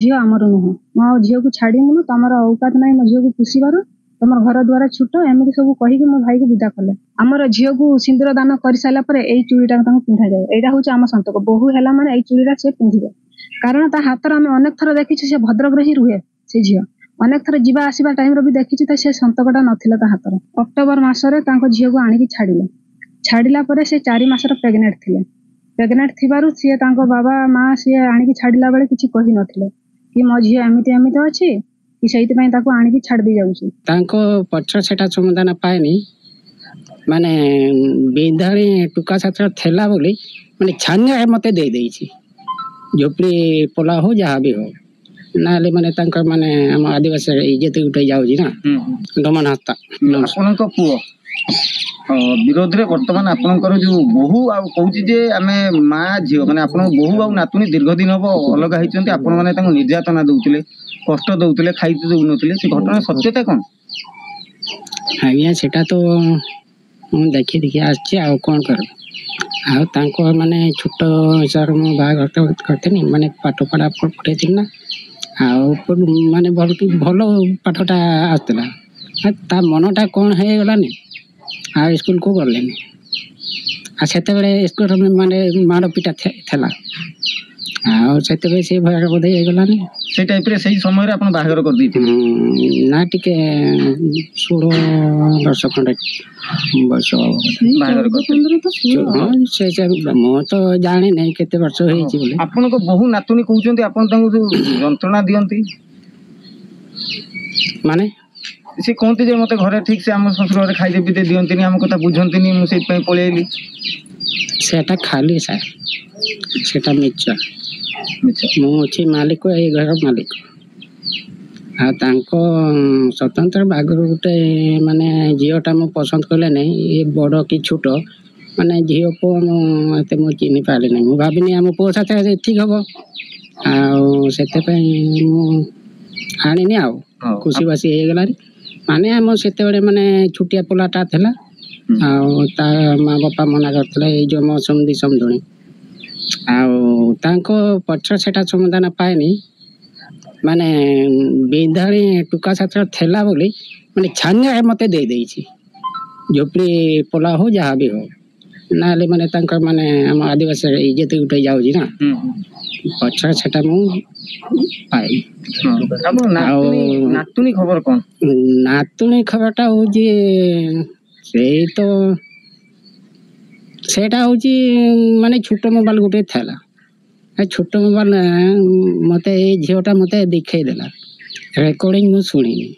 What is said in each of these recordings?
झील आमर नुह मो झील को छाड़ीमुनु तुम औकात ना मो झील को पुषिबार तुम घर द्वारा छुट एमती सब कहीकि मो भाई को विदा कले आमर झील को सिंदूर दान कर सारा चूड़ीटा पिंधा जाए यहाँ हूँ आम संतक बहु है माने यही चूड़ीटा से पिंधे कारण ता हाथ आम अनेक थर देखी से भद्रक ही रुहे से झील अनेक थर जीवा आसवा टाइम भी देखी से संतकटा नाला ता हाथ अक्टोबर मसरे झील को आणिक छाड़िला से 4 मासर प्रेग्नेंट थे प्रेग्नेंट थिबारु सी बाबा माँ सी आणिक छाड़िला बेले किसी कही नथिले कि मो झील एमती एमती अच्छी कि से आणिक छाड़ दी जाऊँ पक्ष सेटा समाधान पाएनी माने विधाणी टुका छात्र थेला बोली माने छानिया मते दे देइछि झोपड़ी पोला हो जहाँ भी हो ना माने माने आम आदिवासी इज्जत उठे जाऊँ ना डमन हस्ता आपन पुओ विरोध रे वर्तमान आपनकर जो बहु आ कहूची जे आमे माँ झील माने आपन बहु आ नातुनी दीर्घ दिन हम अलग होती आपण माने निर्यातना दौले कष्ट दौले खाइते दौनथिले से घटना सत्यता कौन आज्ञा सेटा तो देखी देखी आछि आ कौन कर आ माने छोट सर मो बाघ करते माने पाठ पढ़ा पढ़े ना आ माने भल पाठटा आसला ता मनटा कौन हो गलानी आ स्कूल को गले से स्कूल माने माड़ पिटा थेला से भय बोधे गलानी से टाइप रे सही समय रे अपन बाहर कर दी ना टिके 16 वर्ष खंडे बस बाहर कर से मो तो जाने नहीं केते वर्ष होई छि बोले अपन को बहु नातुनी कहउचंती अपन तांको जंत्रणा दियंती माने से कहते जे मते घरे ठीक से हम ससुर घरे खाइ पीते दियंतीनी हम कथा बुझंतीनी मु से पई पळेली सेटा खाली सा सेटा मिच्छा मु अछि मालिक ए घर मालिक आ तांको स्वतंत्र बागर गुटे माने झीलटा मु पसंद कले नहीं ये बड़ कि छोट माने झील को एते मु चिनि पाले नहीं मु भाबिनी हम पो साथे ठीक हबो आ सेते पई मु आनिनी आ खुशी बासी हे गलारी माने हम सेते बडे माने छुटिया पोलाटा थला आ ता माँ बापा मना करथले ए जो मो समधी समधुणी आ तांको पक्ष सेटा समाधान पाएनी माने विधाणी टुका छात्र थेला बोली माने छानिया मते दे देइछि झोपड़ी पोला हो जहाँ भी हो ना माने माने आम आदिवासी इज्जत उठे जाऊँ ना पक्ष सेटा मु पाई नातुनी खबर कौन नातुनी खबरटा हो से तो सेटा हो माने छोट मोबाइल गोटे थेला छोट मोबाइल मते झीलटा मते दिखाई देला रेकर्डिंग मु सुनिनी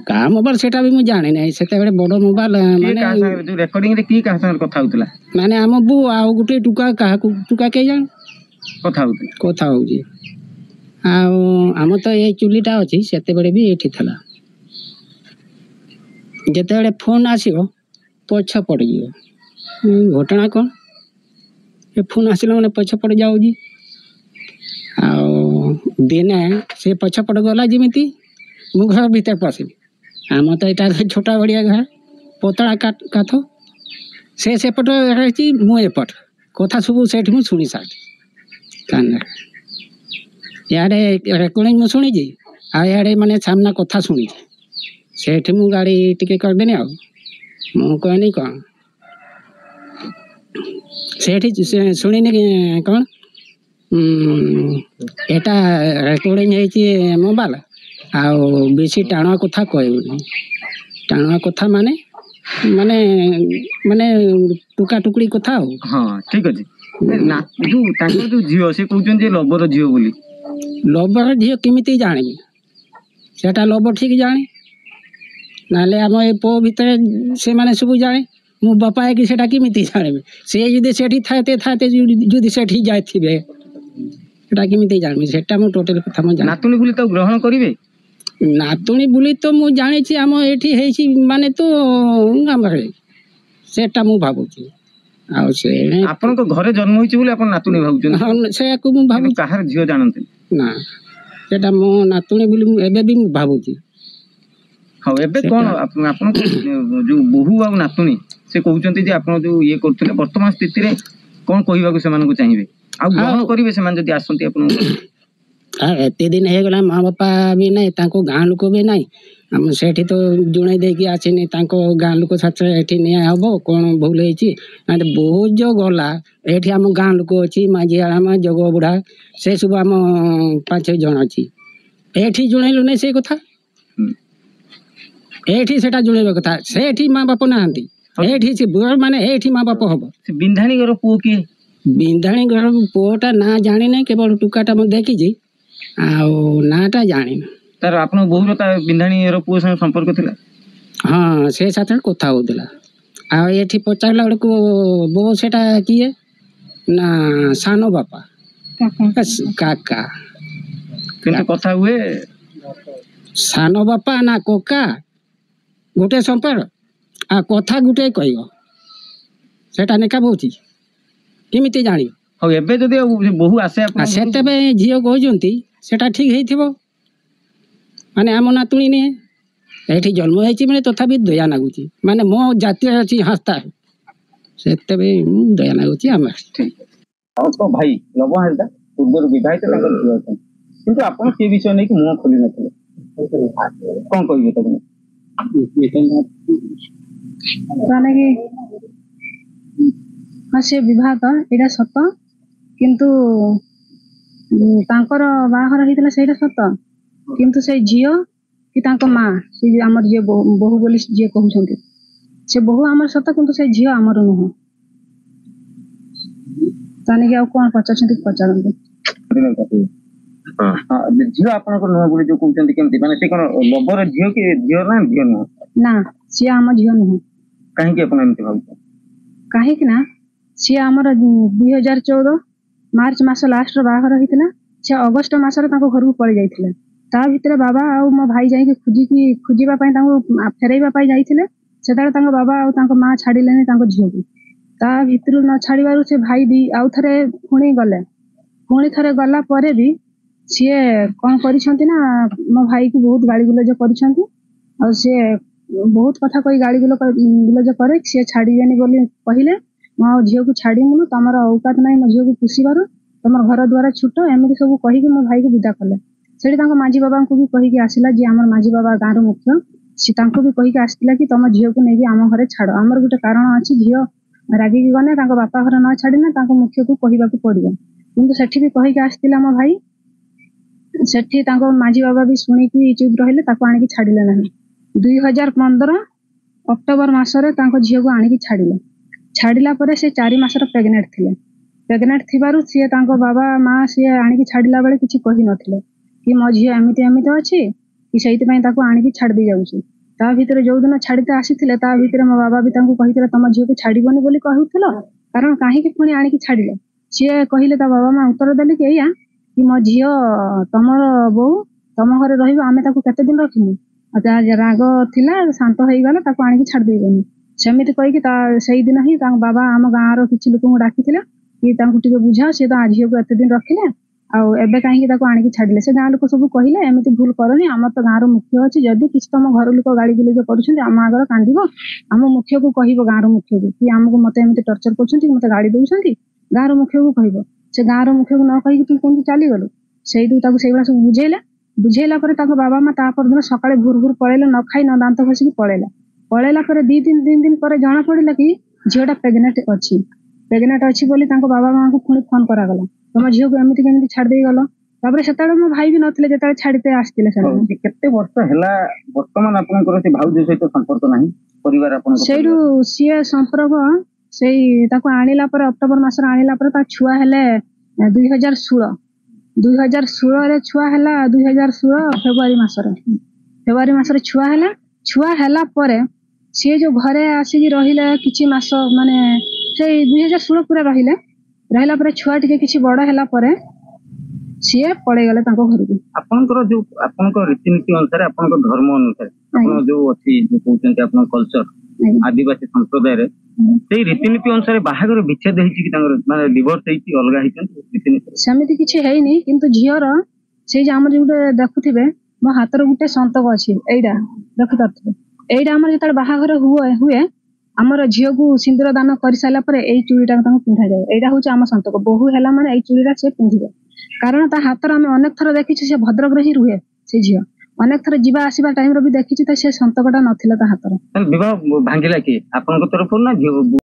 का मोबाइल सेटा भी मु जाने नहीं सेते बड़े बड़ मोबाइल माने रेकर्डिंग रे की का संग कथा होतला माने हम बु आ गोटे टुका का टुका के जान कथा होजी आ हम तो ये चुलीटा अछि सेते बड़े भी एठी थला जेते बड़े फोन आसीबो पछ पड़ गयो घटना कौन ये फोन आसला मैंने पछ पड़ जाऊँ आ दिने से पछ पड़ गला जमी मु घर भीतर पशिली आम तो यहाँ छोटा बड़िया घर पतला काथ से सेपट रही मु एपट कथा सब से शुणी सारी कान इे रेकर्डिंग मु शुणी आड़े माने सामना कथा शुणी से मु गाड़ी टिके करदेनी आ मु कहनी कौन से शुणी कौन एटा रेकर्डिंग है मोबाइल आउ बेसी टाणुआ कथा कहबुनी टाणुआ कथा माने माने माने टुका टुकड़ी कथा हो हां ठीक अछि ना जो ताको जो जियो से कहउचन जे लबर जियो बोली लबर जियो केमिति जानि सेटा लबर ठीक जाने नाले हम ए पो भीतर से माने सब जाने मु बापा है कि सेटा केमिति जाने से यदि सेठी थाते थाते जदि सेठी जायथिबे सेटा केमिति जानि सेटा मु टोटल कथा म जानि नातुनी बोली तो ग्रहण करिवे नातुनी बोली तो मु जानि छी हम एठी हेछि माने तो हमरे सेटा मु भाबुची आ से आपन को घरे जन्म होइछि बोली आपन नातुनी भाबुछन से को मु भाबु काहर झियो जानते ना सेटा मो नातुनी बोली एबे भी मु भाबुची हां एबे कोन आपन जो बहु आ नातुनी से कहउचंती जे आपन जो ये करथले वर्तमान स्थिति रे कोन कहिबा को सेमान को चाहिबे आ ग्रहण करिवे सेमान जदी आसंती आपन ଏତେ ଦିନ ହେଇଗଲା ମା ବାପା ବି ନାହିଁ, ତାଙ୍କ ଗାଁ ଲୋକ ବି ନାହିଁ। ଆମ ସେଠି ତ ଜଣେଇ ଦେଇକି ଆସିନି, ତାଙ୍କ ଗାଁ ଲୋକ ସାଥିରେ ଏଠି ନିଆ ହବ କ'ଣ ଭୁଲ ହେଇଛି। ବହୁତ ଯୋଉ ଗଲା ଏଠି ଆମ ଗାଁ ଲୋକ ଅଛି, ମାଝି ଆରାମ ଜଗ ବୁଢ଼ା, ସେ ସବୁ ଆମ 5-6 ଜଣ ଅଛି। ଏଠି ଜଣେଇଲୁ ନାହିଁ ସେଇ କଥା, ଏଠି ସେଟା ଜଣେଇବା କଥା। ସେଠି ମା ବାପ ନାହାନ୍ତି, ଏଠି ସେ ମାନେ ଏଠି ମା ବାପ ହବ। ବିନ୍ଧାଣୀ ଘର ପୁଅ କିଏ? ବିନ୍ଧାଣୀ ଘର ପୁଅଟା ନାଁ ଜାଣିନାହିଁ, କେବଳ ଟୁକାଟା ମୁଁ ଦେଖିଛି, ଆଉ ନାଁଟା ଜାଣିନି। ତାର ଆପଣଙ୍କ ବୋଉର ତା ବିନ୍ଧାଣୀ ଘର ପୁଅ ସାଙ୍ଗେ ସମ୍ପର୍କ ଥିଲା? ହଁ, ସେ ସାଥିରେ କଥା ହଉଥିଲା। ଆଉ ଏଠି ପଚାରିଲା ବେଳକୁ ବୋଉ ସେଟା କିଏ ନା ସାନ ବାପା କାକା। କିନ୍ତୁ କଥା ହୁଏ ସାନ ବାପା ନା କକା ଗୋଟେ ସମ୍ପର୍କ, ଆଉ କଥା ଗୋଟେ କହିବ, ସେଟା ନେକା ବହୁଛି କେମିତି ଜାଣିବ? ଆଉ ଏବେ ଯଦି ବୋହୁ ଆସେ ସେତେବେଳେ ଝିଅ କହୁଛନ୍ତି ସେଟା ଠିକ ହେଇଥିବ, ମାନେ ଆମ ନାତୁଣୀ ନିଏ ଏଠି ଜନ୍ମ ହେଇଛି ମାନେ ତଥାପି ଦୟା ଲାଗୁଛି, ମାନେ ମୋ ଜାତୀୟ ଅଛି ହାସ୍ତା, ସେତେବେଳେ ଦୟା ଲାଗୁଛି। ଆମେ ଭାଇ ଲବଣ ହାଜରା ପୂର୍ବରୁ ବିବାହିତ, ତାଙ୍କର ଝିଅ ଅଛନ୍ତି, କିନ୍ତୁ ଆପଣ ସେ ବିଷୟ ନେଇକି ମୁହଁ ଖୋଲି ନଥିଲେ, କ'ଣ କହିବେ ତାକୁ? ହଁ, ସେ ବିବାହିତ ଏଇଟା ସତ, କିନ୍ତୁ ତାଙ୍କର ବାହାଘର ହେଇଥିଲା ସେଇଟା ସତ, କିନ୍ତୁ ସେଇ ଝିଅ କି ତାଙ୍କ ମା, ସେ ଆମର ଯିଏ ବୋହୁ ବୋଲି ଯିଏ କହୁଛନ୍ତି, ସେ ବୋହୁ ଆମର ସତ, କିନ୍ତୁ ସେ ଝିଅ ଆମର ନୁହଁ। ତାନିକି ଆଉ କ'ଣ ପଚାରୁଛନ୍ତି ପଚାରନ୍ତୁ। ଝିଅ ଆପଣଙ୍କର ନୁହଁ ବୋଲି ଯୋଉ କହୁଛନ୍ତି, କେମିତି ମାନେ ସେ କ'ଣ ଲବର ଝିଅ କି ଝିଅ ନା ଝିଅ ନୁହଁ? ନା, ସିଏ ଆମ ଝିଅ ନୁହଁ। କାହିଁକି ଆପଣ ଏମିତି ଭାବୁଛନ୍ତି? କାହିଁକି ନା ସିଏ ଆମର 2014 ମାର୍ଚ୍ଚ ମାସ ଲାଷ୍ଟର ବାହାଘର ହେଇଥିଲା, ସେ ଅଗଷ୍ଟ ମାସରେ ତାଙ୍କ ଘରକୁ ପଳେଇ ଯାଇଥିଲେ। ତା ଭିତରେ ବାବା ଆଉ ମୋ ଭାଇ ଯାଇକି ଖୋଜିବା ପାଇଁ ତାଙ୍କୁ ଫେରାଇବା ପାଇଁ ଯାଇଥିଲେ। ସେତେବେଳେ ତାଙ୍କ ବାବା ଆଉ ତାଙ୍କ ମା ଛାଡ଼ିଲେନି ତାଙ୍କ ଝିଅକୁ। ତା ଭିତରୁ ନ ଛାଡ଼ିବାରୁ ସେ ଭାଇ ବି ଆଉ ଥରେ ପୁଣି ଗଲେ। ପୁଣି ଥରେ ଗଲା ପରେ ବି ସିଏ କ'ଣ କରିଛନ୍ତି ନା ମୋ ଭାଇକୁ ବହୁତ ଗାଳି ଗୁଲଜ କରିଛନ୍ତି, ଆଉ ସିଏ ବହୁତ କଥା କହି ଗାଳି ଗୁଲଜ କରେ। ସିଏ ଛାଡ଼ିବେନି ବୋଲି କହିଲେ, ମୁଁ ଆଉ ଝିଅକୁ ଛାଡ଼ିବୁନୁ, ତମର ଔକାତ ନାହିଁ ମୋ ଝିଅକୁ ପୋଷିବାର, ତମର ଘର ଦ୍ୱାର ଛୋଟ, ଏମିତି ସବୁ କହିକି ମୋ ଭାଇକୁ ବିଦା କଲେ। ସେଠି ତାଙ୍କ ମାଝି ବାବାଙ୍କୁ ବି କହିକି ଆସିଲା, ଯିଏ ଆମର ମାଝି ବାବା ଗାଁର ମୁଖ୍ୟ, ସେ ତାଙ୍କୁ ବି କହିକି ଆସିଥିଲା କି ତମ ଝିଅକୁ ନେଇକି ଆମ ଘରେ ଛାଡ଼, ଆମର ଗୋଟେ କାରଣ ଅଛି, ଝିଅ ରାଗିକି ଗଲେ ତାଙ୍କ ବାପା ଘର ନ ଛାଡ଼ିଲେ ତାଙ୍କ ମୁଖ୍ୟକୁ କହିବାକୁ ପଡ଼ିବ। କିନ୍ତୁ ସେଠି ବି କହିକି ଆସିଥିଲା ମୋ ଭାଇ, ସେଠି ତାଙ୍କ ମାଝି ବାବା ବି ଶୁଣିକି ଚୁପ୍ ରହିଲେ, ତାକୁ ଆଣିକି ଛାଡ଼ିଲେ ନାହିଁ। 2015 ଅକ୍ଟୋବର ମାସରେ ତାଙ୍କ ଝିଅକୁ ଆଣିକି ଛାଡ଼ିଲେ। ଛାଡ଼ିଲା ପରେ ସେ 4 ମାସର ପ୍ରେଗନେଣ୍ଟ ଥିଲେ। ପ୍ରେଗନେଣ୍ଟ ଥିବାରୁ ସିଏ ତାଙ୍କ ବାବା ମା ସିଏ ଆଣିକି ଛାଡ଼ିଲା ବେଳେ କିଛି କହିନଥିଲେ କି ମୋ ଝିଅ ଏମିତି ଏମିତି ଅଛି କି ସେଇଥିପାଇଁ ତାକୁ ଆଣିକି ଛାଡ଼ି ଦେଇ ଯାଉଛି। ତା ଭିତରେ ଯୋଉଦିନ ଛାଡ଼ିତେ ଆସିଥିଲେ, ତା ଭିତରେ ମୋ ବାବା ବି ତାଙ୍କୁ କହିଥିଲେ ତମ ଝିଅକୁ ଛାଡ଼ିବନି ବୋଲି କହୁଥିଲ, କାରଣ କାହିଁକି ପୁଣି ଆଣିକି ଛାଡ଼ିଲେ? ସିଏ କହିଲେ, ତା ବାବା ମା ଉତ୍ତର ଦେଲେ କି ଏଇଆ କି ମୋ ଝିଅ ତମର ବୋଉ, ତମ ଘରେ ରହିବ, ଆମେ ତାକୁ କେତେ ଦିନ ରଖିବୁ, ରାଗ ଥିଲା, ଶାନ୍ତ ହେଇଗଲା, ତାକୁ ଆଣିକି ଛାଡ଼ି ଦେଇଗଲୁ। ସେମିତି କହିକି ସେଇଦିନ ହିଁ ତାଙ୍କ ବାବା ଆମ ଗାଁର କିଛି ଲୋକଙ୍କୁ ଡାକିଥିଲେ କି ତାଙ୍କୁ ଟିକେ ବୁଝାଅ, ସିଏ ତ ଝିଅକୁ ଏତେ ଦିନ ରଖିଲେ, ଆଉ ଏବେ କାହିଁକି ତାକୁ ଆଣିକି ଛାଡ଼ିଲେ। ସେ ଗାଁ ଲୋକ ସବୁ କହିଲେ ଏମିତି ଭୁଲ କରନି, ଆମର ତ ଗାଁର ମୁଖ୍ୟ ଅଛି, ଯଦି କିଛି ତମ ଘର ଲୋକ ଗାଳି ଗୁଲଜ କରୁଛନ୍ତି ଆମ ଆଗରେ କାନ୍ଦିବ, ଆମ ମୁଖ୍ୟକୁ କହିବ, ଗାଁର ମୁଖ୍ୟକୁ, କି ମତେ ଏମିତି ଟର୍ଚର କରୁଛନ୍ତି, ମତେ ଗାଳି ଦଉଛନ୍ତି, ଗାଁର ମୁଖ୍ୟକୁ କହିବ। ସେ ଗାଁର ମୁଖ୍ୟକୁ ନ କହିକି ତୁ କେମିତି ଚାଲିଗଲୁ? ସେଇଠୁ ତାକୁ ସେଇଭଳିଆ ସବୁ ବୁଝେଇଲା ପରେ ତାଙ୍କ ବାବା ମା ତା ପରଦିନ ସକାଳେ ଭୋର ପଳେଇଲେ, ନ ଖାଇ ନ ଦାନ୍ତ ଘଷିକି ପଳେଇଲା ପରେ 2 ଦିନ ପରେ ଜଣା ପଡ଼ିଲା କି ଝିଅଟା ପ୍ରେଗନେଣ୍ଟ ଅଛି ବୋଲି ତାଙ୍କ ବାବା ମାଙ୍କୁ ପୁଣି ଫୋନ କରାଗଲା, ତମ ଝିଅକୁ ଏମିତି କେମିତି ଛାଡ଼ି ଦେଇ ଗଲ? ତାପରେ ସେତେବେଳେ ମୋ ଭାଇ ବି ନଥିଲେ, ଯେତେବେଳେ ଛାଡ଼ିତେ ଆସିଥିଲେ। ସେମାନେ କେତେ ବର୍ଷ ହେଲା ବର୍ତ୍ତମାନ ଆପଣଙ୍କର ସେ ଭାଉଜ ସହିତ ସମ୍ପର୍କ ନାହିଁ? ପରିବାର ଆପଣଙ୍କ ସେଇଠୁ ସିଏ ସମ୍ପର୍କ ସେଇ ତାକୁ ଆଣିଲା ପରେ, ଅକ୍ଟୋବର ମାସରେ ଆଣିଲା ପରେ ତା ଛୁଆ ହେଲେ 2016ରେ ଛୁଆ ହେଲା, 2016 ଫେବୃଆରୀ ମାସରେ ଛୁଆ ହେଲା। ଛୁଆ ହେଲା ପରେ ସିଏ ଯୋଉ ଘରେ ଆସିକି ରହିଲେ କିଛି ମାସ, ମାନେ ସେଇ 2016 ପୁରା ରହିଲା ପରେ ଛୁଆ ଟିକେ କିଛି ବଡ଼ ହେଲା ପରେ ସିଏ ପଳେଇଗଲେ ତାଙ୍କ ଘରକୁ। ଆପଣଙ୍କର ଯୋଉ ଆପଣଙ୍କ ରୀତିନୀତି ଅନୁସାରେ, ଆପଣଙ୍କ ଧର୍ମ ଅନୁସାରେ, ଆପଣ ଯୋଉ ଅଛି ଯୋଉ କହୁଛନ୍ତି ଆପଣଙ୍କ କଲଚର ଆଦିବାସୀ ସମ୍ପ୍ରଦାୟରେ, ସେଇ ରୀତିନୀତି ଅନୁସାରେ ବାହାଘର ବିଚ୍ଛେଦ ହେଇଛି କି ତାଙ୍କର, ମାନେ ଡିଭୋର୍ସ ହେଇଛି, ଅଲଗା ହେଇଛନ୍ତି ରୀତିନୀତି? ସେମିତି କିଛି ହେଇନି, କିନ୍ତୁ ଝିଅର ସେଇ ଆମର ଯୋଉଟେ ଦେଖୁଥିବେ ମୋ ହାତରେ ଗୋଟେ ସନ୍ତକ ଅଛି, ଏଇଟା ଦେଖିପାରୁଥିବେ, ଏଇଟା ଆମର ଯେତେବେଳେ ବାହାଘର ହୁଏ ଆମର ଝିଅକୁ ସିନ୍ଦୁର ଦାନ କରିସାରିଲା ପରେ ଏଇ ଚୁଡ଼ିଟା ତାଙ୍କୁ ପିନ୍ଧାଯାଏ। ଏଇଟା ହଉଛି ଆମ ସନ୍ତକ। ବୋହୂ ହେଲା ମାନେ ଏଇ ଚୁଡ଼ିଟା ସେ ପିନ୍ଧିବେ। କାରଣ ତା ହାତର ଆମେ ଅନେକ ଥର ଦେଖିଛୁ ସେ ଭଦ୍ରକରେ ହିଁ ରୁହେ ସେ ଝିଅ ଅନେକ ଥର ଯିବା ଆସିବା ଟାଇମରେ ବି ଦେଖିଛୁ ତ ସେ ସନ୍ତକଟା ନଥିଲା ତା ହାତର। ବିବାହ ଭାଙ୍ଗିଲା କିଏ ଆପଣଙ୍କ ତରଫରୁ ନା ଝିଅ